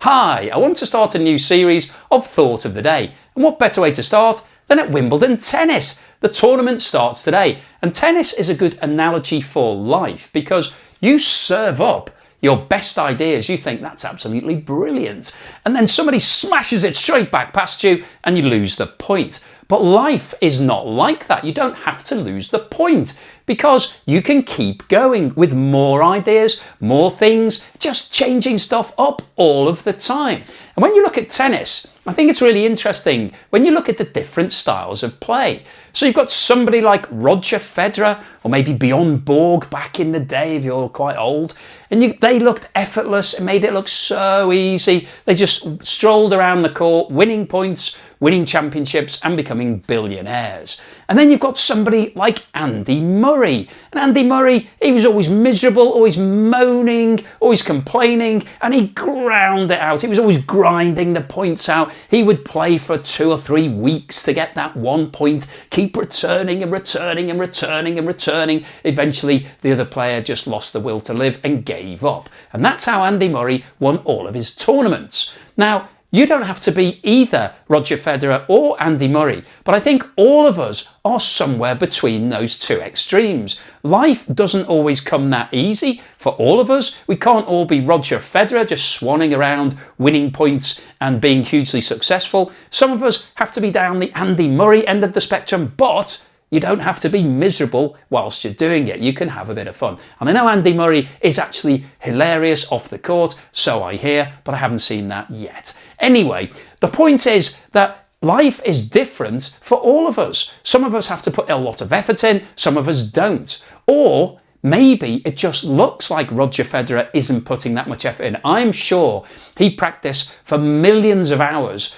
Hi, I want to start a new series of Thought of the Day, and what better way to start than at Wimbledon tennis? The tournament starts today, and tennis is a good analogy for life because you serve up your best ideas, you think that's absolutely brilliant, and then somebody smashes it straight back past you and you lose the point. But life is not like that. You don't have to lose the point because you can keep going with more ideas, more things, just changing stuff up all of the time. And when you look at tennis, I think it's really interesting when you look at the different styles of play. So you've got somebody like Roger Federer, or maybe Bjorn Borg back in the day if you're quite old, and they looked effortless and made it look so easy. They just strolled around the court, winning points, winning championships and becoming billionaires. And then you've got somebody like Andy Murray. And Andy Murray, he was always miserable, always moaning, always complaining, and he ground it out. He was always grinding the points out. He would play for 2 or 3 weeks to get that 1 point, keep returning and returning and returning and returning. Eventually, the other player just lost the will to live and gave up. And that's how Andy Murray won all of his tournaments. Now, you don't have to be either Roger Federer or Andy Murray, but I think all of us are somewhere between those two extremes. Life doesn't always come that easy for all of us. We can't all be Roger Federer just swanning around, winning points and being hugely successful. Some of us have to be down the Andy Murray end of the spectrum, but you don't have to be miserable whilst you're doing it. You can have a bit of fun. And I know Andy Murray is actually hilarious off the court, so I hear, but I haven't seen that yet. Anyway, the point is that life is different for all of us. Some of us have to put a lot of effort in, some of us don't. Or maybe it just looks like Roger Federer isn't putting that much effort in. I'm sure he practiced for millions of hours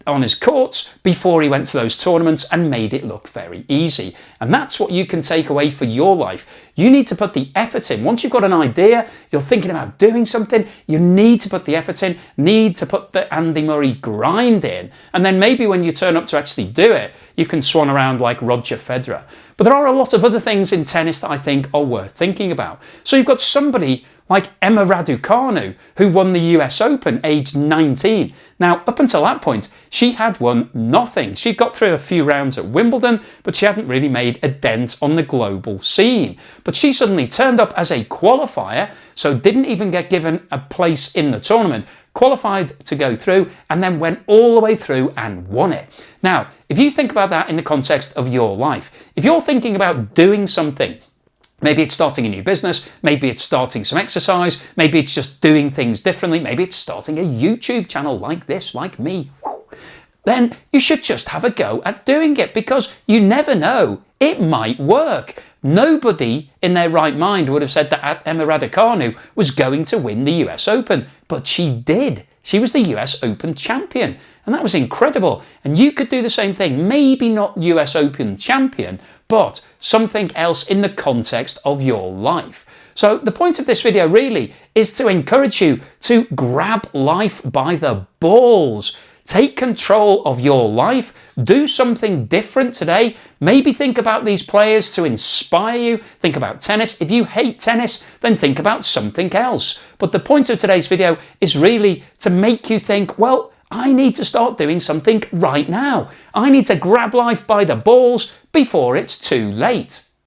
on his courts before he went to those tournaments and made it look very easy. And that's what you can take away for your life. You need to put the effort in. Once you've got an idea, you're thinking about doing something, you need to put the effort in, need to put the Andy Murray grind in. And then maybe when you turn up to actually do it, you can swan around like Roger Federer. But there are a lot of other things in tennis that I think are worth thinking about. So you've got somebody like Emma Raducanu, who won the US Open aged 19. Now, up until that point, she had won nothing. She got through a few rounds at Wimbledon, but she hadn't really made a dent on the global scene. But she suddenly turned up as a qualifier, so didn't even get given a place in the tournament, qualified to go through, and then went all the way through and won it. Now, if you think about that in the context of your life, if you're thinking about doing something, maybe it's starting a new business, maybe it's starting some exercise, maybe it's just doing things differently, maybe it's starting a YouTube channel like this, like me, then you should just have a go at doing it because you never know, it might work. Nobody in their right mind would have said that Emma Raducanu was going to win the US Open, but she did. She was the US Open champion, and that was incredible. And you could do the same thing, maybe not US Open champion, but something else in the context of your life. So the point of this video really is to encourage you to grab life by the balls. Take control of your life, do something different today. Maybe think about these players to inspire you. Think about tennis. If you hate tennis, then think about something else. But the point of today's video is really to make you think, well, I need to start doing something right now. I need to grab life by the balls before it's too late.